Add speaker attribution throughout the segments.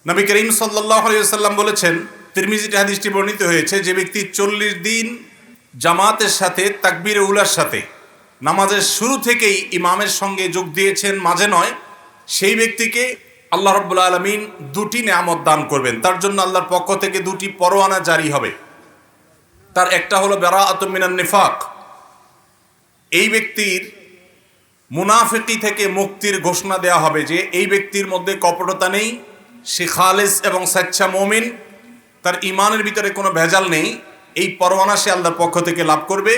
Speaker 1: নবী করিম সাল্লাল্লাহু আলাইহি ওয়াসাল্লাম বলেছেন, তিরমিজিতে হাদিসটি বর্ণিত হয়েছে, যে ব্যক্তি 40 দিন জামাতের সাথে তাকবীরে উলার সাথে নামাজের শুরু থেকেই ইমামের সঙ্গে যোগ দিয়েছেন, মাঝে নয়, সেই ব্যক্তিকে আল্লাহ রাব্বুল আলামিন দুটি নেয়ামত দান করবেন। তার জন্য আল্লাহর পক্ষ থেকে দুটি পরোয়ানা জারি হবে। তার একটা হলো বারাআতুম মিনান নিফাক, এই ব্যক্তির মুনাফিকি থেকে মুক্তির ঘোষণা দেওয়া হবে, যে এই ব্যক্তির মধ্যে কপটতা নেই, সে খালেস এবং সচ্চা মুমিন, তার ইমানের ভিতরে কোনো ভেজাল নেই। এই পরোয়ানা সে আল্লাহর পক্ষ থেকে লাভ করবে।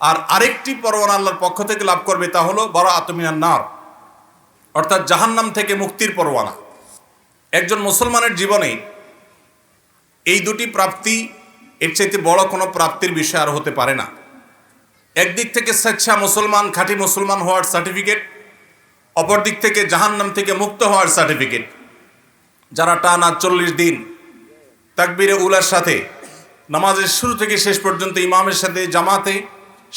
Speaker 1: আর আরেকটি পরোয়ানা আল্লাহর পক্ষ থেকে লাভ করবে, তা হলো বারাআতুম মিনান নার, অর্থাৎ জাহান্নাম থেকে মুক্তির পরোয়ানা। একজন মুসলমানের জীবনে এই দুটি প্রাপ্তি, এর চাইতে বড় কোনো প্রাপ্তির বিষয় আর হতে পারে না। একদিক থেকে সচ্চা মুসলমান, খাঁটি মুসলমান হওয়ার সার্টিফিকেট, অপর দিক থেকে জাহান্নাম থেকে মুক্ত হওয়ার সার্টিফিকেট। যারা টানা 40 দিন তাকবীরে উলার সাথে নামাজের শুরু থেকে শেষ পর্যন্ত ইমামের সাথে জামাতে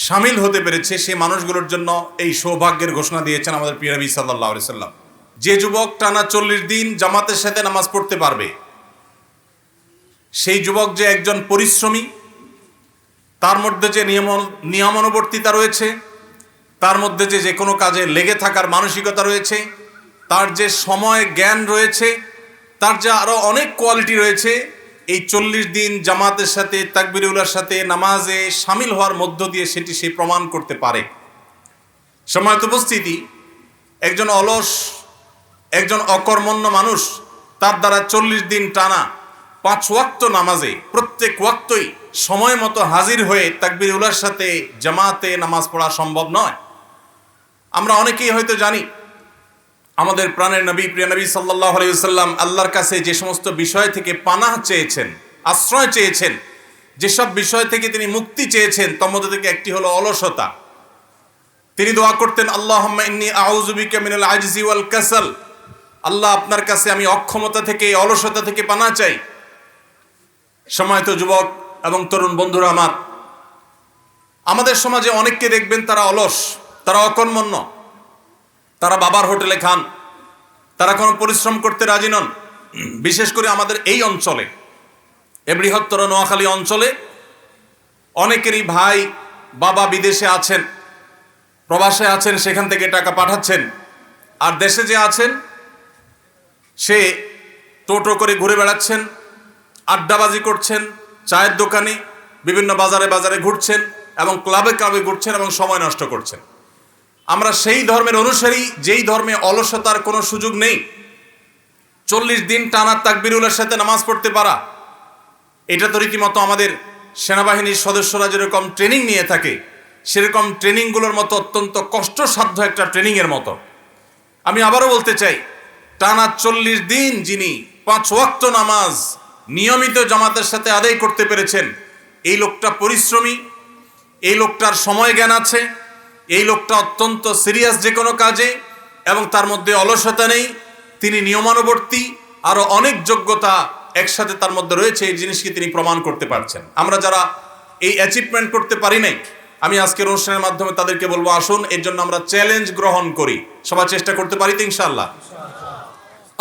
Speaker 1: শামিল হতে পেরেছে, সেই মানুষগুলোর জন্য এই সৌভাগ্যের ঘোষণা দিয়েছেন আমাদের প্রিয় নবী সাল্লাল্লাহু আলাইহি সাল্লাম। যে যুবক টানা 40 দিন জামাতের সাথে নামাজ পড়তে পারবে, সেই যুবক যে একজন পরিশ্রমী, তার মধ্যে যে নিয়মানুবর্তিতা রয়েছে, তার মধ্যে যে কোনো কাজে লেগে থাকার মানসিকতা রয়েছে, তার যে সময় জ্ঞান রয়েছে, তার যে আরও অনেক কোয়ালিটি রয়েছে, এই 40 দিন জামাতের সাথে তাকবীরে উলার সাথে নামাজে শামিল হওয়ার মধ্য দিয়ে সেটি সে প্রমাণ করতে পারে। সম্মানিত উপস্থিতি, একজন অলস, একজন অকর্মণ্য মানুষ তার দ্বারা 40 দিন টানা 5 ওয়াক্ত নামাজে প্রত্যেক ওয়াক্তই সময় মতো হাজির হয়ে তাকবীরে উলার সাথে জামাতে নামাজ পড়া সম্ভব নয়। আমরা অনেকেই হয়তো জানি, আমাদের প্রাণের নবী, প্রিয় নবী সাল্লাল্লাহু আলাইহি ওয়াসাল্লাম আল্লাহর কাছে যে সমস্ত বিষয় থেকে পানাহ চেয়েছেন, আশ্রয় চেয়েছেন, যেসব বিষয় থেকে তিনি মুক্তি চেয়েছেন, তার মধ্যে থেকে একটি হলো অলসতা। তিনি দোয়া করতেন, আল্লাহুম্মা ইন্নী আউযু বিকা মিনাল আজজি ওয়াল কাসাল, আল্লাহ আপনার কাছে আমি অক্ষমতা থেকে, অলসতা থেকে পানাহ চাই। সম্মানিত যুবক এবং তরুণ বন্ধুরা আমার, আমাদের সমাজে অনেককে দেখবেন তারা অলস, তারা অকর্মণ্য, তারা বাবার হোটেলে খান, তারা কোনো পরিশ্রম করতে রাজি নন। বিশেষ করে আমাদের এই অঞ্চলে, এ বৃহত্তর নোয়াখালী অঞ্চলে অনেকেরই ভাই বাবা বিদেশে আছেন, প্রবাসে আছেন, সেখান থেকে টাকা পাঠাচ্ছেন। আর দেশে যে আছেন, সে টোটো করে ঘুরে বেড়াচ্ছেন, আড্ডাবাজি করছেন, চায়ের দোকানে, বিভিন্ন বাজারে বাজারে ঘুরছেন এবং ক্লাবে ক্লাবে ঘুরছেন এবং সময় নষ্ট করছেন। আমরা সেই ধর্মের অনুসারী, যেই ধর্মে অলসতার কোনো সুযোগ নেই। 40 দিন টানা তাকবীরে উলার সাথে নামাজ পড়তে পারা, এটা তো রীতিমতো আমাদের সেনাবাহিনীর সদস্যরা যেরকম ট্রেনিং নিয়ে থাকে, সেরকম ট্রেনিংগুলোর মতো অত্যন্ত কষ্টসাধ্য একটা ট্রেনিংয়ের মতো। আমি আবারও বলতে চাই, টানা 40 দিন যিনি 5 ওয়াক্ত নামাজ নিয়মিত জামাতের সাথে আদায় করতে পেরেছেন, এই লোকটা পরিশ্রমী, এই লোকটার সময় জ্ঞান আছে, এই লোকটা অত্যন্ত সিরিয়াস যে কোনো কাজে, এবং তার মধ্যে অলসতা নেই, তিনি নিয়মানুবর্তী, আরও অনেক যোগ্যতা একসাথে তার মধ্যে রয়েছে। এই জিনিসকে তিনি প্রমাণ করতে পারছেন। আমরা যারা এই অ্যাচিভমেন্ট করতে পারি নাই, আমি আজকের অনুষ্ঠানের মাধ্যমে তাদেরকে বলবো, আসুন এর জন্য আমরা চ্যালেঞ্জ গ্রহণ করি। সবাই চেষ্টা করতে পারি তো ইনশাআল্লাহ?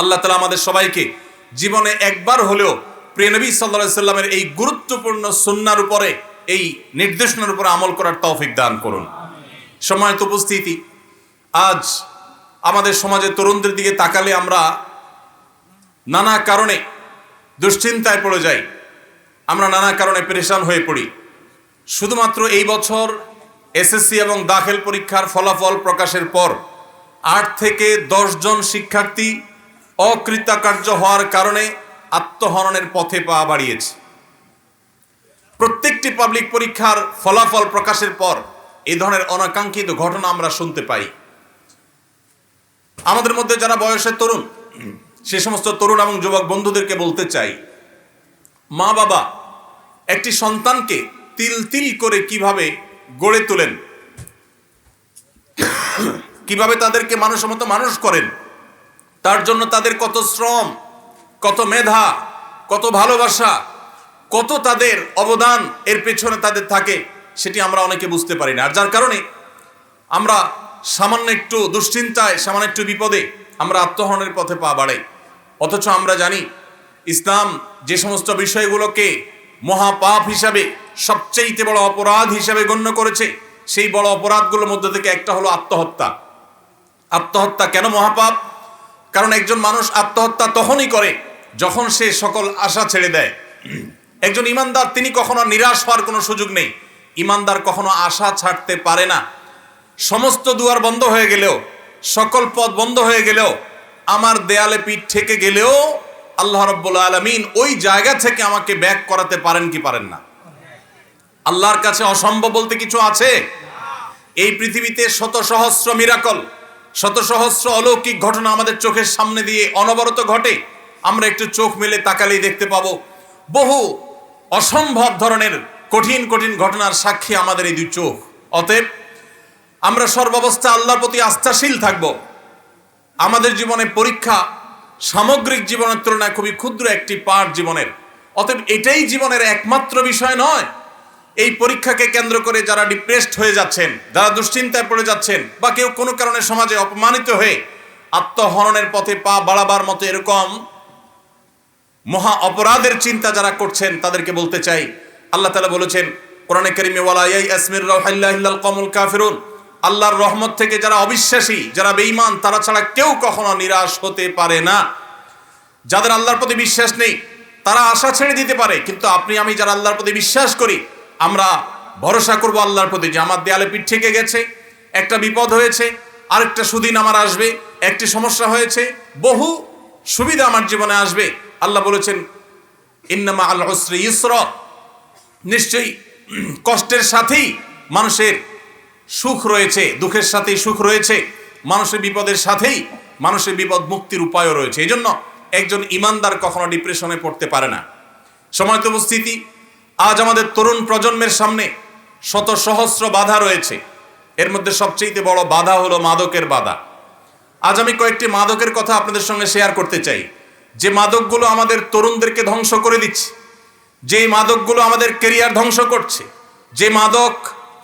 Speaker 1: আল্লাহ তাআলা আমাদের সবাইকে জীবনে একবার হলেও প্রিয় নবী সাল্লাল্লাহু আলাইহি সাল্লামের এই গুরুত্বপূর্ণ সুন্নাহর উপরে, এই নির্দেশনার উপরে আমল করার তৌফিক দান করুন। সম্মানিত উপস্থিতি, আজ আমাদের সমাজে তরুণদের দিকে তাকালে আমরা নানা কারণে দুশ্চিন্তায় পড়ে যাই, আমরা নানা কারণে পেরেশান হয়ে পড়ি। শুধুমাত্র এই বছর এসএসসি এবং দাখিল পরীক্ষার ফলাফল প্রকাশের পর 8 থেকে 10 জন শিক্ষার্থী অকৃতকার্য হওয়ার কারণে আত্মহননের পথে পা বাড়িয়েছে। প্রত্যেকটি পাবলিক পরীক্ষার ফলাফল প্রকাশের পর এই ধরনের অনাকাঙ্ক্ষিত ঘটনা আমরা শুনতে পাই। আমাদের মধ্যে যারা বয়সের তরুণ, সে সমস্ত তরুণ এবং যুবক বন্ধুদেরকে বলতে চাই, মা বাবা একটি সন্তানকে তিল তিল করে কিভাবে গড়ে তোলেন, কিভাবে তাদেরকে মানুষের মতো মানুষ করেন, তার জন্য তাদের কত শ্রম, কত মেধা, কত ভালোবাসা, কত তাদের অবদান এর পেছনে তাদের থাকে, সেটি আমরা অনেকে বুঝতে পারি না। আর যার কারণে আমরা সামান্য একটু দুশ্চিন্তায়, সামান্য একটু বিপদে আমরা আত্মহননের পথে পা বাড়াই। অথচ আমরা জানি ইসলাম যে সমস্ত বিষয়গুলোকে মহাপাপ হিসাবে, সবচেয়ে বড় অপরাধ হিসাবে গণ্য করেছে, সেই বড় অপরাধগুলোর মধ্যে থেকে একটা হলো আত্মহত্যা। আত্মহত্যা কেন মহাপাপ? কারণ একজন মানুষ আত্মহত্যা তখনই করে যখন সে সকল আশা ছেড়ে দেয়। একজন ইমানদার তিনি কখনো নিরাশ হওয়ার কোনো সুযোগ নেই। ইমানদার কখনো আশা ছাড়তে পারে না। সমস্ত দুয়ার বন্ধ হয়ে গেলেও, সকল পথ বন্ধ হয়ে গেলেও, আমার দেয়ালে পিঠ থেকে গেলেও আল্লাহ রাব্বুল আলামিন ওই জায়গা থেকে আমাকে ব্যাক করাতে পারেন কি পারেন না? আল্লাহর কাছে অসম্ভব বলতে কিছু আছে? এই পৃথিবীতে শত সহস্র মিরাকল, শত সহস্র অলৌকিক ঘটনা আমাদের চোখের সামনে দিয়ে অনবরত ঘটে। আমরা একটু চোখ মেলে তাকালেই দেখতে পাবো বহু অসম্ভব ধরনের কঠিন কঠিন ঘটনার সাক্ষী আমাদের এই দুই চোখ। অতএব আমরা সর্বাবস্থা আল্লাহর প্রতি আস্থাশীল থাকব। আমাদের জীবনে পরীক্ষা সামগ্রিক জীবনের তুলনায় খুবই ক্ষুদ্র একটি পার্ট জীবনের। অতএব এটাই জীবনের একমাত্র বিষয় নয়। এই পরীক্ষাকে কেন্দ্র করে যারা ডিপ্রেসড হয়ে যাচ্ছেন, যারা দুশ্চিন্তায় পড়ে যাচ্ছেন, বা কেউ কোনো কারণে সমাজে অপমানিত হয়ে আত্মহরণের পথে পা বাড়াবার মতো এরকম মহা অপরাধের চিন্তা যারা করছেন, তাদেরকে বলতে চাই, আল্লাহ তাআলা বলেছেন কোরআনে কারীমে, ওয়ালা ইয়াসমির রাউহিল্লাহি ইল্লাল কওমুল কাফিরুন, আল্লাহর রহমত থেকে যারা অবিশ্বাসী, যারা বেঈমান, তারা ছাড়া কেউ কখনো নিরাশ হতে পারে না। যাদের আল্লাহর প্রতি বিশ্বাস নেই তারা আশা ছেড়ে দিতে পারে, কিন্তু আপনি আমি যারা আল্লাহর প্রতি বিশ্বাস করি, আমরা ভরসা করব আল্লাহর প্রতি যে আমার দেয়ালে পিঠ থেকে গেছে, একটা বিপদ হয়েছে, আরেকটা সুদিন আমার আসবে, একটি সমস্যা হয়েছে, বহু সুবিধা আমার জীবনে আসবে। আল্লাহ বলেছেন ইন্নামা আল উসরি ইউসরা, নিশ্চয়ই কষ্টের সাথেই মানুষের সুখ রয়েছে, দুঃখের সাথেই সুখ রয়েছে, মানুষের বিপদের সাথেই মানুষের বিপদ মুক্তির উপায়ও রয়েছে। এই জন্য একজন ইমানদার কখনো ডিপ্রেশনে পড়তে পারে না। সময়ত উপস্থিতি, আজ আমাদের তরুণ প্রজন্মের সামনে শত সহস্র বাধা রয়েছে। এর মধ্যে সবচেয়ে বড় বাধা হলো মাদকের বাধা। আজ আমি কয়েকটি মাদকের কথা আপনাদের সঙ্গে শেয়ার করতে চাই, যে মাদকগুলো আমাদের তরুণদেরকে ধ্বংস করে দিচ্ছে, যে মাদকগুলো আমাদের ক্যারিয়ার ধ্বংস করছে, যে মাদক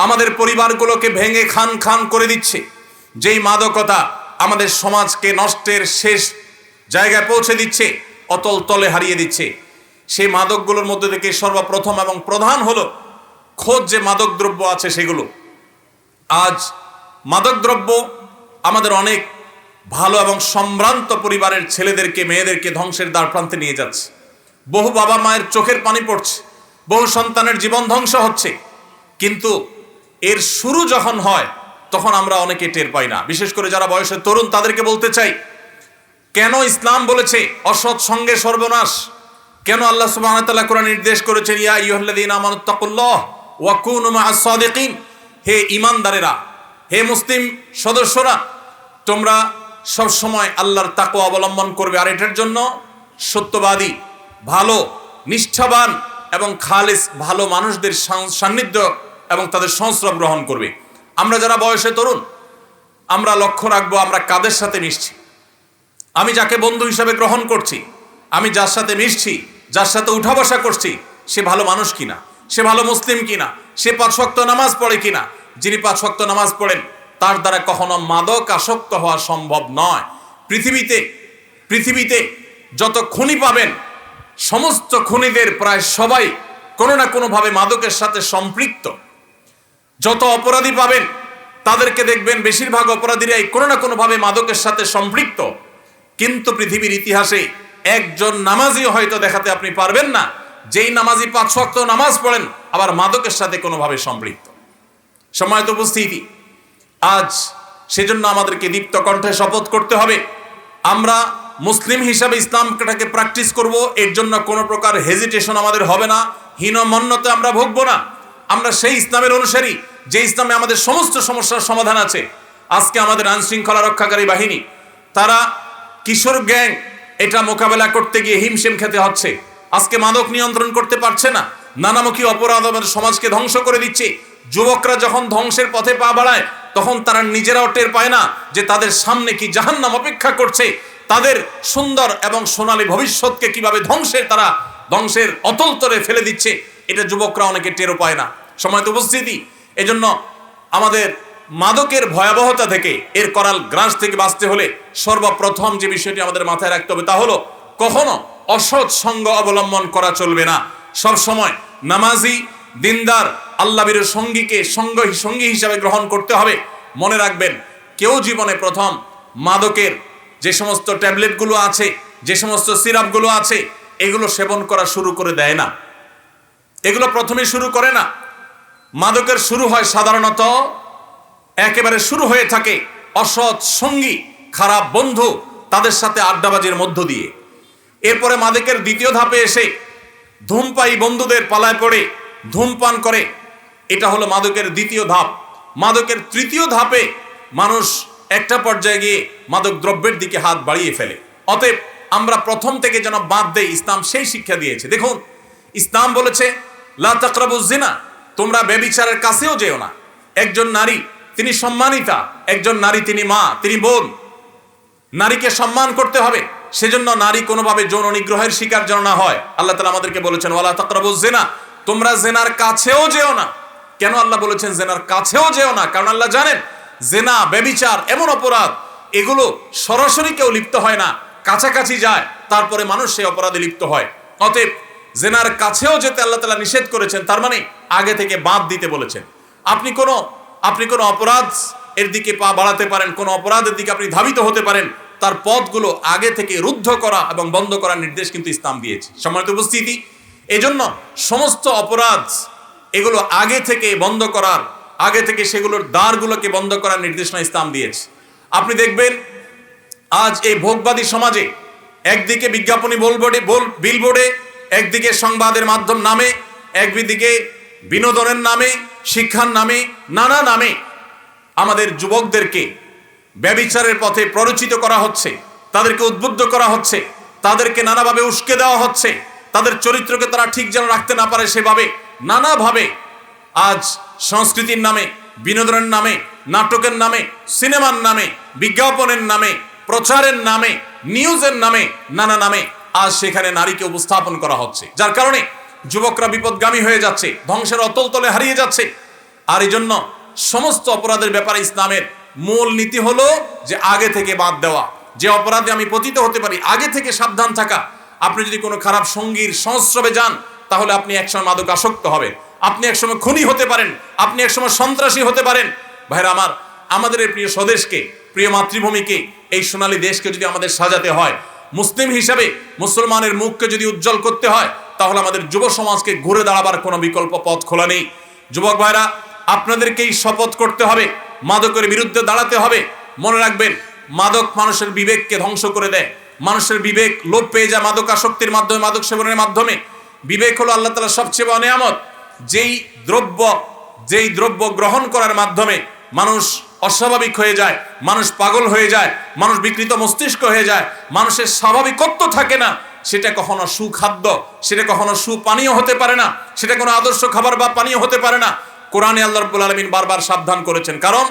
Speaker 1: আমাদের পরিবারগুলোকে ভেঙে খান খান করে দিচ্ছে, যেই মাদকতা আমাদের সমাজকে নষ্টের শেষ জায়গায় পৌঁছে দিচ্ছে, অতল তলে হারিয়ে দিচ্ছে। সেই মাদকগুলোর মধ্যে থেকে সর্বপ্রথম এবং প্রধান হলো খোঁজ যে মাদক দ্রব্য আছে সেগুলো। আজ মাদক দ্রব্য আমাদের অনেক ভালো এবং সম্ভ্রান্ত পরিবারের ছেলেদেরকে, মেয়েদেরকে ধ্বংসের দ্বার প্রান্তে নিয়ে যাচ্ছে। বহু বাবা মায়ের চোখের পানি পড়ছে, বহু সন্তানের জীবন ধ্বংস হচ্ছে। কিন্তু এর শুরু যখন হয় তখন আমরা অনেকে টের পাই না। বিশেষ করে যারা বয়সে তরুণ, তাদেরকে বলতে চাই, কেন ইসলাম বলেছে অসৎ সঙ্গে সর্বনাশ? কেন আল্লাহ সুবহানাহু ওয়া তাআলা কোরআনে নির্দেশ করেছেন ইয়া আইয়ুহাল্লাযীনা আমানুত্তাকুল্লাহ ওয়া কুনু মা'আস সাদিকিন, হে ঈমানদারেরা, হে মুসলিম সদস্যরা, তোমরা সব সময় আল্লাহর তাকওয়া অবলম্বন করবে, আর এটার জন্য সত্যবাদী, ভালো, নিষ্ঠাবান এবং খালিস ভালো মানুষদের সান্নিধ্য এবং তাদের সংস্রব গ্রহণ করবে। আমরা যারা বয়সে তরুণ, আমরা লক্ষ্য রাখবো আমরা কাদের সাথে মিশছি। আমি যাকে বন্ধু হিসাবে গ্রহণ করছি, আমি যার সাথে মিশছি, যার সাথে উঠা বসা করছি, সে ভালো মানুষ কিনা, সে ভালো মুসলিম কিনা, সে 5 ওয়াক্ত নামাজ পড়ে কিনা। যিনি 5 ওয়াক্ত নামাজ পড়েন তার দ্বারা কখনো মাদক আসক্ত হওয়া সম্ভব নয়। পৃথিবীতে যত খুনি পাবেন, সমস্ত খুনিদের প্রায় সবাই কোনো না কোনোভাবে মাদকের সাথে সম্পৃক্ত। যত অপরাধী পাবেন তাদেরকে দেখবেন বেশিরভাগ অপরাধীরাই কোনো না কোনোভাবে মাদকের সাথে সম্পৃক্ত। কিন্তু পৃথিবীর ইতিহাসে একজন নামাজিও হয়তো দেখাতে আপনি পারবেন না যেই নামাজি 5 ওয়াক্ত নামাজ পড়েন আবার মাদকের সাথে কোনোভাবে সম্পৃক্ত। সম্মানিত উপস্থিতি, আজ সেজন্য আমাদেরকে দীপ্ত কণ্ঠে শপথ করতে হবে, আমরা মুসলিম হিসাবে ইসলামটাকে প্র্যাকটিস করব। এর জন্য কোনো প্রকার হেজিটেশন আমাদের হবে না, হীনমন্যতে আমরা ভুগবো না। আমরা সেই ইসলামের অনুসারী যে ইসলামে আমাদের সমস্ত সমস্যার সমাধান আছে। আজকে আমাদের আইন শৃঙ্খলা রক্ষাকারী বাহিনী, তারা কিশোর গ্যাং এটা মোকাবেলা করতে গিয়ে হিমশিম খেতে হচ্ছে। আজকে মাদক নিয়ন্ত্রণ করতে পারছে না, নানামুখী অপরাধ আমাদের সমাজকে ধ্বংস করে দিচ্ছে। যুবকরা যখন ধ্বংসের পথে পা বাড়ায় তখন তারা নিজেরাও টের পায় না যে তাদের সামনে কি জাহান্নাম অপেক্ষা করছে, তাদের সুন্দর এবং সোনালী ভবিষ্যৎকে কিভাবে ধ্বংসের অতল তলে ফেলে দিচ্ছে, এটা যুবকরা অনেকে টেরও পায় না। সময়ত উপস্থিতি, এজন্য আমাদের মাদকের ভয়াবহতা থেকে, এর করাল গ্রাস থেকে বাঁচতে হলে সর্বপ্রথম যে বিষয়টি আমাদের মাথায় রাখতে হবে তা হলো কখনো অসৎ সঙ্গ অবলম্বন করা চলবে না। সব সময় নামাজি, দিনদার, আল্লাহর সঙ্গীকে সঙ্গী হিসাবে গ্রহণ করতে হবে। মনে রাখবেন, কেউ জীবনে প্রথম মাদকের যে সমস্ত ট্যাবলেটগুলো আছে, যে সমস্ত সিরাপগুলো আছে, এগুলো সেবন করা শুরু করে দেয় না। এগুলো প্রথমে শুরু করে না। মাদকের শুরু হয় সাধারণত, একেবারে শুরু হয়ে থাকে অসৎ সঙ্গী, খারাপ বন্ধু, তাদের সাথে আড্ডাবাজির মধ্য দিয়ে। এরপরে মাদকের দ্বিতীয় ধাপে এসে ধূমপায়ী বন্ধুদের পালায় পড়ে ধূমপান করে। এটা হলো মাদকের দ্বিতীয় ধাপ। মাদকের তৃতীয় ধাপে মানুষ একটা পর্যায়ে গিয়ে মাদক দ্রব্যের দিকে হাত বাড়িয়ে ফেলে। অতএব আমরা প্রথম থেকে যেন বাদ দেই, ইসলাম সেই শিক্ষা দিয়েছে। দেখুন, ইসলাম বলেছে লা তাকরাবুজ জিনা, তোমরা ব্যভিচারের কাছেও যেও না। একজন নারী তিনি সম্মানিতা, একজন নারী তিনি মা, তিনি বোন। নারীকে সম্মান করতে হবে, সেজন্য নারী কোনোভাবে যৌন নিগ্রহের শিকার যেন না হয়। আল্লাহ তাআলা আমাদেরকে বলেছেন ওয়ালা তাকরাবুজ জিনা, তোমরা জেনার কাছেও যেও না। কেন আল্লাহ বলেছেন জেনার কাছেও যেও না? কারণ আল্লাহ জানেন জেনা, ব্যভিচার এমন অপরাধ, এগুলো সরাসরি কেউ লিপ্ত হয় না, কাছাকাছি যায়, তারপরে মানুষ সেই অপরাধে লিপ্ত হয়। অতএব জেনার কাছেও যেতে আল্লাহ তাআলা নিষেধ করেছেন, তার মানে আগে থেকে বাদ দিতে বলেছেন। আপনি কোনো অপরাধ এর দিকে পা বাড়াতে পারেন, কোনো অপরাধের দিকে আপনি ধাবিত হতে পারেন, তার পথগুলো আগে থেকে রুদ্ধ করা এবং বন্ধ করার নির্দেশ কিন্তু ইসলাম দিয়েছে। সম্মানিত উপস্থিতি, এজন্য সমস্ত অপরাধ এগুলো আগে থেকে বন্ধ করার, আগে থেকে সেগুলোর দ্বারগুলোকে বন্ধ করার নির্দেশনা ইসলাম দিয়েছে। আপনি দেখবেন আজ এই ভোগবাদী সমাজে একদিকে বিজ্ঞাপনী বিলবোর্ডে, একদিকে সংবাদের মাধ্যম নামে, একদিকে বিনোদনের নামে, শিক্ষার নামে, নানা নামে আমাদের যুবকদেরকে ব্যভিচারের পথে প্ররোচিত করা হচ্ছে, তাদেরকে উদ্বুদ্ধ করা হচ্ছে, তাদেরকে নানাভাবে উস্কে দেওয়া হচ্ছে, তাদের চরিত্রকে তারা ঠিক যেন রাখতে না পারে সেভাবে নানাভাবে আজ সংস্কৃতির নামে, বিনোদনের নামে, নাটকের নামে, সিনেমার নামে, বিজ্ঞাপনের নামে, প্রচারের নামে, নিউজের নামে, নানা নামে আজ সেখানে নারীকে উপস্থাপন করা হচ্ছে, যার কারণে যুবকরা বিপদগামী হয়ে যাচ্ছে, ধ্বংসের অতল তলে হারিয়ে যাচ্ছে। আর এই জন্য সমস্ত অপরাধের ব্যাপারে ইসলামের মূল নীতি হলো যে আগে থেকে বাদ দেওয়া। যে অপরাধে আমি পতিত হতে পারি, আগে থেকে সাবধান থাকা। আপনি যদি কোনো খারাপ সঙ্গীর সংস্রবে যান, তাহলে আপনি একসময় মাদক আসক্ত হবেন, আপনি একসময় খুনি হতে পারেন, আপনি একসময় সন্ত্রাসী হতে পারেন। ভাইরা আমার, আমাদের এই প্রিয় স্বদেশকে, প্রিয় মাতৃভূমিকে, এই সোনালী দেশকে যদি আমাদের সাজাতে হয়, মুসলিম হিসাবে মুসলমানের মুখকে যদি উজ্জ্বল করতে হয়, তাহলে আমাদের যুব সমাজকে ঘুরে দাঁড়াবার কোনো বিকল্প পথ খোলা নেই। যুবক ভাইরা, আপনাদেরকেই শপথ করতে হবে, মাদকের বিরুদ্ধে দাঁড়াতে হবে। মনে রাখবেন, মাদক মানুষের বিবেককে ধ্বংস করে দেয়। মানুষের বিবেক লোপ পেয়ে যায় মাদক আসক্তির মাধ্যমে, মাদক সেবনের মাধ্যমে। বিবেক হলো আল্লাহ তাআলার সবচেয়ে বড় নিয়ামত। যেই দ্রব্য গ্রহণ করার মাধ্যমে মানুষ অস্বাভাবিক হয়ে যায়, মানুষ পাগল হয়ে যায়, মানুষ বিকৃত মস্তিষ্ক হয়ে যায়, মানুষের স্বাভাবিকত্ব থাকে না, সেটা কখনো সুখাদ্য, সেটা কখনো সুপানীয় হতে পারে না, সেটা কোনো আদর্শ খাবার বা পানীয় হতে পারে না। কোরআনে আল্লাহ রাব্বুল আলামিন বারবার সাবধান করেছেন, কারণ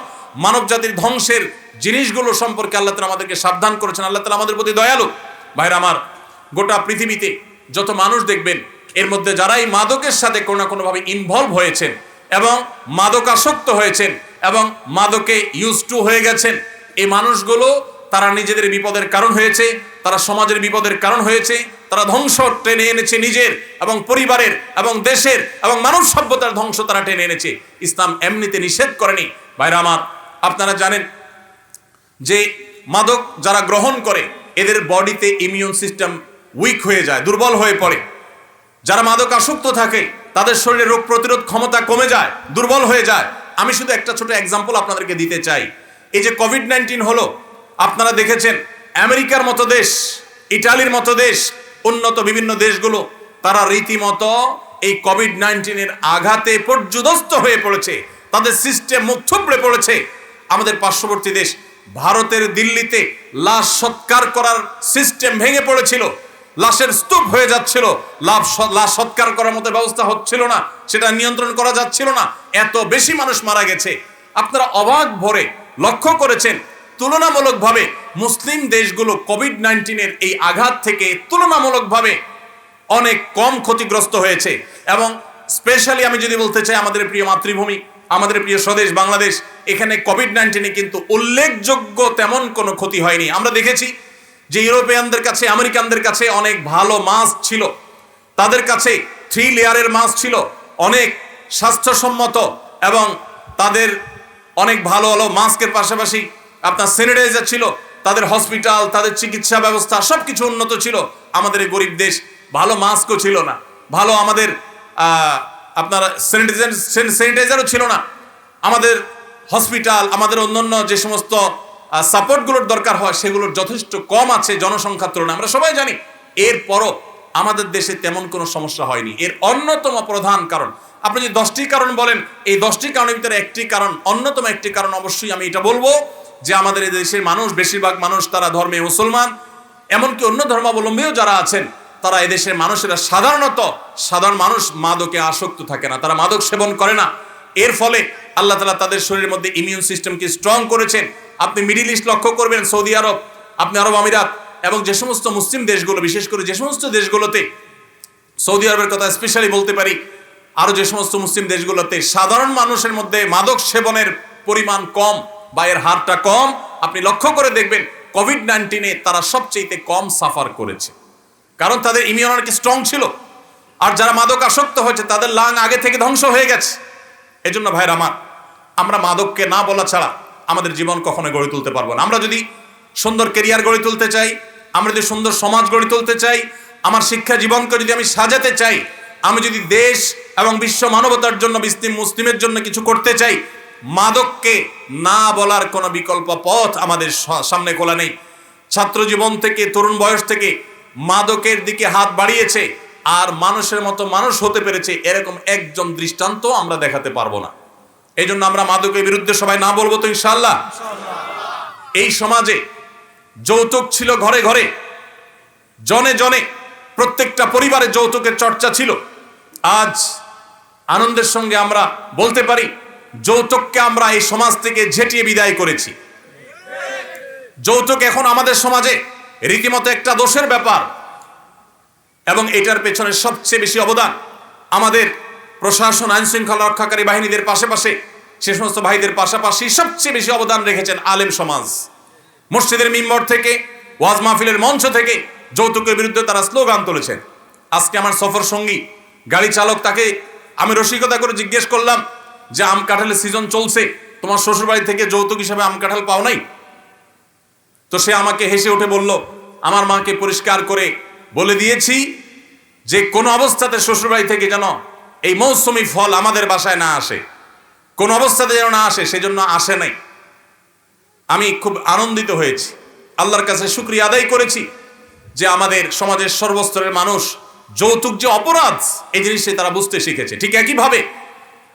Speaker 1: মানব জাতির ধ্বংসের জিনিসগুলো সম্পর্কে আল্লাহ তাআলা আমাদেরকে সাবধান করেছেন। আল্লাহ তাআলা আমাদের প্রতি দয়ালু। ভাইরা আমার, গোটা পৃথিবীতে যত মানুষ দেখবেন, এর মধ্যে যারাই মাদকের সাথে কোনো না কোনোভাবে ইনভলভ হয়েছেন এবং মাদকাসক্ত হয়েছেন এবং মাদকে ইউজ টু হয়ে গেছেন, এই মানুষগুলো তারা নিজেদের বিপদের কারণ হয়েছে, তারা সমাজের বিপদের কারণ হয়েছে, তারা ধ্বংস টেনে এনেছে নিজের এবং পরিবারের এবং দেশের এবং মানব সভ্যতার ধ্বংস তারা টেনে এনেছে। ইসলাম এমনিতে নিষেধ করেনি। ভাইরা আমার, আপনারা জানেন যে মাদক যারা গ্রহণ করে, এদের বডিতে ইমিউন সিস্টেম উইক হয়ে যায়, দুর্বল হয়ে পড়ে। যারা মাদক আসক্ত থাকে, তাদের শরীরে রোগ প্রতিরোধ ক্ষমতা কমে যায়, দুর্বল হয়ে যায়। আমি শুধু একটা ছোট এক্সাম্পল আপনাদেরকে দিতে চাই। এই যে কোভিড-19 হলো, আপনারা দেখেছেন আমেরিকার মতো দেশ, ইটালির মতো দেশ, উন্নত বিভিন্ন দেশগুলো, তারা রীতিমতো এই কোভিড-19 আঘাতে পর্যুদস্ত হয়ে পড়েছে, তাদের সিস্টেম মুখ থুবড়ে পড়েছে। আমাদের পার্শ্ববর্তী দেশ ভারতের দিল্লিতে লাশ সৎকার করার সিস্টেম ভেঙে পড়েছিল, লাশের স্তূপ হয়ে যাচ্ছিল, লাশ সৎকার করার মতো ব্যবস্থা হচ্ছিল না, সেটা নিয়ন্ত্রণ করা যাচ্ছিল না, এত বেশি মানুষ মারা গেছে। আপনারা অবাক ভরে লক্ষ্য করেছেন, তুলনামূলকভাবে মুসলিম দেশগুলো কোভিড-19 এই আঘাত থেকে তুলনামূলকভাবে অনেক কম ক্ষতিগ্রস্ত হয়েছে। এবং স্পেশালি আমি যদি বলতে চাই, আমাদের প্রিয় মাতৃভূমি, আমাদের প্রিয় স্বদেশ বাংলাদেশ, এখানে কোভিড-19 কিন্তু উল্লেখযোগ্য তেমন কোনো ক্ষতি হয়নি। আমরা দেখেছি যে ইউরোপিয়ানদের কাছে, আমেরিকানদের কাছে অনেক ভালো মাছ ছিল, তাদের কাছে 3 লেয়ারের মাছ ছিল, অনেক স্বাস্থ্যসম্মত, এবং তাদের অনেক ভালো ভালো মাস্কের পাশাপাশি আপনার স্যানিটাইজার ছিল, তাদের হসপিটাল, তাদের চিকিৎসা ব্যবস্থা সবকিছু উন্নত ছিল। আমাদের এই গরিব দেশ ভালো মাস্কও ছিল না, ভালো আমাদের আপনার স্যানিটাইজারও ছিল না, আমাদের হসপিটাল, আমাদের অন্যান্য যে সমস্ত সাপোর্টগুলোর দরকার হয় সেগুলোর যথেষ্ট কম আছে জনসংখ্যার তুলনায়, আমরা সবাই জানি। এরপরও আমাদের দেশে তেমন কোনো সমস্যা হয়নি। এর অন্যতম প্রধান কারণ, আপনি যদি 10টি কারণ বলেন, এই 10টি কারণের ভিতরে একটি কারণ, অন্যতম একটি কারণ অবশ্যই আমি এটা বলবো যে আমাদের এই দেশের মানুষ, বেশিরভাগ মানুষ তারা ধর্মে মুসলমান, এমনকি অন্য ধর্মাবলম্বীও যারা আছেন, তারা এদেশের মানুষেরা সাধারণ মানুষ মাদকে আসক্ত থাকে না, তারা মাদক সেবন করে না। এর ফলে আল্লাহ তাআলা তাদের শরীরের মধ্যে ইমিউন সিস্টেমকে স্ট্রং করেছেন। আপনি মিডিল ইস্ট লক্ষ্য করবেন, সৌদি আরব, আপনি আরব আমিরাত এবং যে সমস্ত মুসলিম দেশগুলো, বিশেষ করে যে সমস্ত দেশগুলোতে, সৌদি আরবের কথা স্পেশালি বলতে পারি, আরো যে সমস্ত মুসলিম দেশগুলোতে সাধারণ মানুষের মধ্যে মাদক সেবনের পরিমাণ কম বা এর হারটা কম, আপনি লক্ষ্য করে দেখবেন কোভিড-19 তারা সবচেয়ে কম সাফার করেছে, কারণ তাদের ইমিউনিটি স্ট্রং ছিল। আর যারা মাদক আসক্ত হয়েছে তাদের লাং আগে থেকে ধ্বংস হয়ে গেছে। এজন্য ভাইরা আমার, আমরা মাদককে না বলা ছাড়া আমাদের জীবন কখনো গড়ে তুলতে পারবো না। আমরা যদি সুন্দর ক্যারিয়ার গড়ে তুলতে চাই, আমরা যদি সুন্দর সমাজ গড়ে তুলতে চাই, আমার শিক্ষা জীবনকে যদি আমি সাজাতে চাই, আমি যদি দেশ এবং বিশ্ব মানবতার জন্য, মুসলিমের জন্য কিছু করতে চাই, মাদককে না বলার কোনো বিকল্প পথ আমাদের সামনে খোলা নেই। ছাত্র জীবন থেকে, তরুণ বয়স থেকে মাদকের দিকে হাত বাড়িয়েছে আর মানুষের মতো মানুষ হতে পেরেছে এরকম একজন দৃষ্টান্ত আমরা দেখাতে পারবো না। এই জন্য আমরা মাদকের বিরুদ্ধে সবাই না বলবো তো ইনশাআল্লাহ। এই সমাজে যৌতুক ছিল ঘরে ঘরে, জনে জনে, প্রত্যেকটা পরিবারে যৌতুকের চর্চা ছিল। আজ আনন্দের সঙ্গে আমরা বলতে পারি যৌতুককে আমরা এই সমাজ থেকে ঝেঁটিয়ে বিদায় করেছি। যৌতুক এখন আমাদের সমাজে রীতিমতো একটা দোষের ব্যাপার, এবং এটার পেছনে সবচেয়ে বেশি অবদান আমাদের প্রশাসন, আইন শৃঙ্খলা রক্ষাকারী বাহিনীদের পাশাপাশি, সে সমস্ত ভাইদের পাশাপাশি সবচেয়ে বেশি অবদান রেখেছেন আলেম সমাজ। মসজিদের মিম্বর থেকে, ওয়াজ মাহফিলের মঞ্চ থেকে যৌতুকের বিরুদ্ধে তারা স্লোগান তুলেছেন। আজকে আমার সফর সঙ্গী গাড়ি চালক, তাকে আমি রসিকতা করে জিজ্ঞেস করলাম যে আম কাঁঠালের সিজন চলছে, তোমার শ্বশুরবাড়ি থেকে যৌতুক হিসাবে আম কাঁঠাল পাও নাই? তো সে আমাকে হেসে উঠে বলল, আমার মাকে পরিষ্কার করে বলে দিয়েছি যে কোনো অবস্থাতে শ্বশুরবাড়ি থেকে যেন এই মৌসুমি ফল আমাদের বাসায় না আসে, কোন অবস্থাতে যেন না আসে, সেজন্য আসে নাই। আমি খুব আনন্দিত হয়েছি, আল্লাহর কাছে শুকরিয়া আদায় করেছি যে আমাদের সমাজের সর্বস্তরের মানুষ যৌতুক যে অপরাধ এই জিনিসটি তারা বুঝতে শিখেছে। ঠিক একইভাবে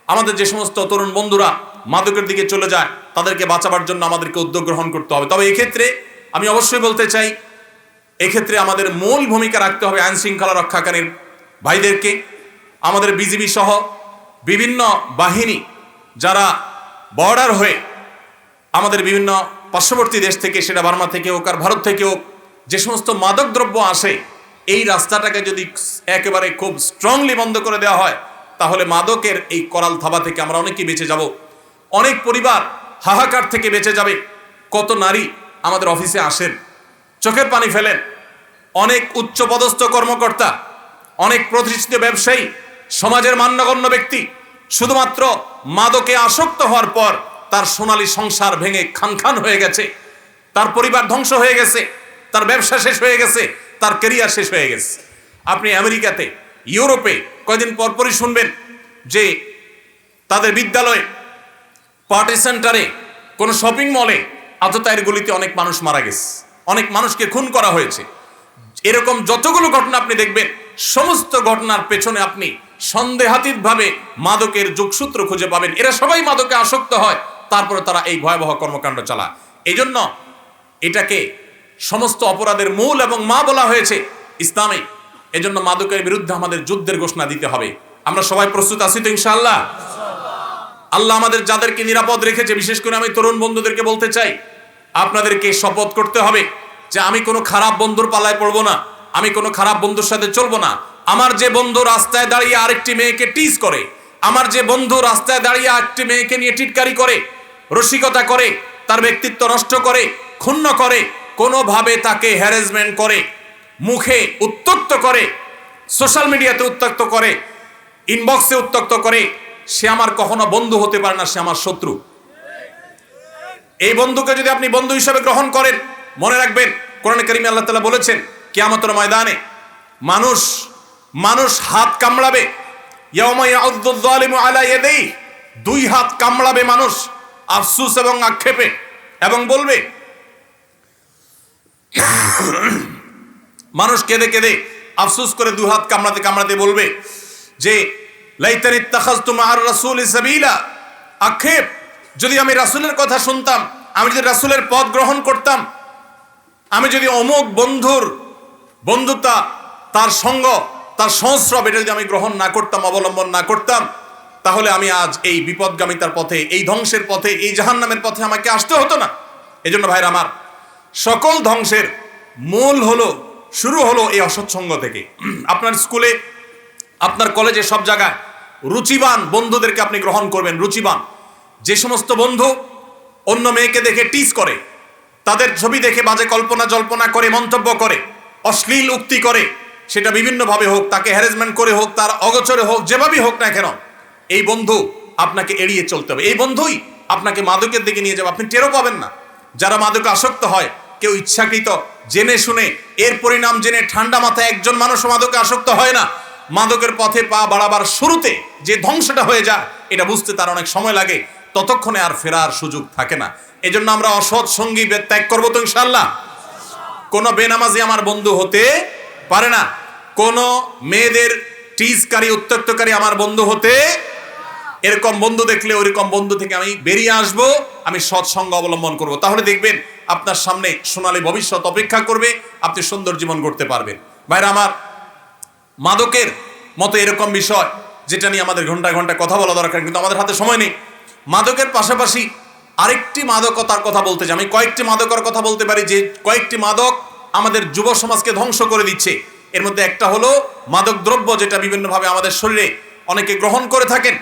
Speaker 1: আমাদের যে সমস্ত তরুণ বন্ধুরা মাদকের দিকে চলে যায়, তাদেরকে বাঁচাবার জন্য আমাদেরকে উদ্যোগ গ্রহণ করতে হবে। তবে এক্ষেত্রে আমি অবশ্যই বলতে চাই, এক্ষেত্রে আমাদের মূল ভূমিকা রাখতে হবে আইন শৃঙ্খলা রক্ষাকারীর ভাইদেরকে, আমাদের বিজিবি সহ বিভিন্ন বাহিনী যারা বর্ডার হয়ে আমাদের বিভিন্ন পার্শ্ববর্তী দেশ থেকে, সেটা বার্মা থেকে হোক আর ভারত থেকে হোক, যে সমস্ত মাদক দ্রব্য আসে, এই রাস্তাটাকে যদি একেবারে খুব স্ট্রংলি বন্ধ করে দেওয়া হয়, তাহলে মাদকের এই করাল থাবা থেকে আমরা অনেকেই বেঁচে যাব। অনেক পরিবার হাহাকার থেকে বেঁচে যাবে। কত নারী আমাদের অফিসে আসেন, চোখের পানি ফেলেন, অনেক উচ্চপদস্থ কর্মকর্তা, অনেক প্রতিষ্ঠিত ব্যবসায়ী, সমাজের মান্যগণ্য ব্যক্তি শুধুমাত্র মাদকে আসক্ত হওয়ার পর তার সোনালী সংসার ভেঙে খান খান হয়ে গেছে, তার পরিবার ধ্বংস হয়ে গেছে, তার ব্যবসা শেষ হয়ে গেছে, তার ক্যারিয়ার শেষ হয়ে গেছে। আপনি আমেরিকাতে, ইউরোপে কয়দিন পরপরই শুনবেন যে তাদের বিদ্যালয়ে, পার্টি সেন্টারে, কোনো শপিং মলে, আততায়ীর গুলিতে অনেক মানুষ মারা গেছে, অনেক মানুষকে খুন করা হয়েছে। এরকম যতগুলো ঘটনা আপনি দেখবেন, সমস্ত ঘটনার পেছনে আপনি সন্দেহাতীতভাবে মাদকের যোগসূত্র খুঁজে পাবেন। এরা সবাই মাদকে আসক্ত হয়, তারপরে তারা এই ভয়াবহ কর্মকাণ্ড চালায়। এই জন্য এটাকে সমস্ত অপরাধের মূল এবং মা বলা হয়েছে ইসলামে। এজন্য মাদকের বিরুদ্ধে আমাদের যুদ্ধের ঘোষণা দিতে হবে। আমরা সবাই প্রস্তুত আছি তো ইনশাআল্লাহ? আল্লাহ আমাদের যাদেরকে নিরাপদ রেখেছে, বিশেষ করে আমি তরুণ বন্ধুদেরকে বলতে চাই, আপনাদেরকে শপথ করতে হবে যে আমি কোনো খারাপ বন্ধুর পাল্লায় পড়বো না, আমি কোনো খারাপ বন্ধুর সাথে চলবো না। আমার যে বন্ধু রাস্তায় দাঁড়িয়ে আরেকটি মেয়েকে টিজ করে, আমার যে বন্ধু রাস্তায় দাঁড়িয়ে আরেকটি মেয়েকে নিয়ে টিটকারি করে, রসিকতা করে, তার ব্যক্তিত্ব নষ্ট করে, ক্ষুণ্ণ করে, কোনোভাবে তাকে হ্যারাসমেন্ট করে, মুখে উত্ত্যক্ত করে, সোশ্যাল মিডিয়াতে উত্ত্যক্ত করে, ইনবক্সে উত্ত্যক্ত করে, সে আমার কখনো বন্ধু হতে পারে না, সে আমার শত্রু। এই বন্ধুকে যদি আপনি বন্ধু হিসেবে গ্রহণ করেন, মনে রাখবেন কোরআনে কারিমে আল্লাহ তাআলা বলেছেন কিয়ামতের ময়দানে মানুষ হাত কামড়াবে, ইয়াউমা ইয়াউদ্দুয যালিমু আলা ইয়াদাইহি, দুই হাত কামড়াবে মানুষ আফসোস এবং আক্ষেপে, এবং বলবে, মানুষ কেঁদে কেঁদে আফসোস করে দুই হাত কামড়াতে কামড়াতে বলবে যে লাইতানি ইত্তাখাযতু মা'আর রাসূলি সাবিলা, আক্ষেপ, যদি আমি রাসূলের কথা শুনতাম, আমি যদি রাসূলের পথ গ্রহণ করতাম, আমি যদি অমুক বন্ধুর বন্ধুতা, তার সঙ্গ, তার সংস্রব, এটা যদি আমি গ্রহণ না করতাম, অবলম্বন না করতাম, তাহলে আমি আজ এই বিপদগামিতার পথে, এই ধ্বংসের পথে, এই জাহান্নামের পথে আমাকে আসতে হতো না। এজন্য ভাইরা আমার, সকল ধ্বংসের মূল হলো, শুরু হলো এই অসৎসঙ্গ থেকে। আপনার স্কুলে, আপনার কলেজে, সব জায়গায় রুচিবান বন্ধুদেরকে আপনি গ্রহণ করবেন। রুচিবান, যে সমস্ত বন্ধু অন্য মেয়েকে দেখে টিজ করে, তাদের ছবি দেখে বাজে কল্পনা জল্পনা করে, মন্তব্য করে, অশ্লীল উক্তি করে, সেটা বিভিন্নভাবে হোক, তাকে হ্যারাসমেন্ট করে হোক, তার অগোচরে হোক, যেভাবেই হোক না কেন, এই বন্ধু আপনাকে এড়িয়ে চলতে হবে। এই বন্ধুই আপনাকে মাদকের দিকে নিয়ে যাবে, আপনি টেরও পাবেন না। যারা মাদকে আসক্ত হয়, কেউ ইচ্ছাকৃত জেনে শুনে, এর পরিণাম জেনে ঠান্ডা মাথায় একজন মানুষ মাদকে আসক্ত হয় না। মাদকের পথে পা বাড়াবার শুরুতে যে ধ্বংসটা হয়ে যায়, এটা বুঝতে তার অনেক সময় লাগে, ততক্ষণে আর ফেরার সুযোগ থাকে না। এজন্য আমরা অসৎ সঙ্গী ত্যাগ করবো তো ইনশাআল্লাহ। কোন বেনামাজি আমার বন্ধু হতে পারে না, কোন মেয়েদের টিজকারী উত্ত্যক্তকারী আমার বন্ধু হতে, এরকম বন্ধু দেখলে ওইরকম বন্ধু থেকে আমি বেরিয়ে আসব, আমি সৎসঙ্গ অবলম্বন করব। তাহলে দেখবেন আপনার সামনে সোনালী ভবিষ্যৎ অপেক্ষা করবে, আপনি সুন্দর জীবন করতে পারবেন। ভাইরা আমার, মাদকের মতো এরকম বিষয় যেটা নিয়ে আমাদের ঘন্টায় ঘন্টায় কথা বলা দরকার, কিন্তু আমাদের হাতে সময় নেই। মাদকের পাশাপাশি আরেকটি মাদকতার কথা বলতে চাই। আমি কয়েকটি মাদকের কথা বলতে পারি, যে কয়েকটি মাদক আমাদের যুব সমাজকে ধ্বংস করে দিচ্ছে। এর মধ্যে একটা হলো মাদক দ্রব্য, যেটা বিভিন্নভাবে আমাদের শরীরে অনেকে গ্রহণ করে থাকেন।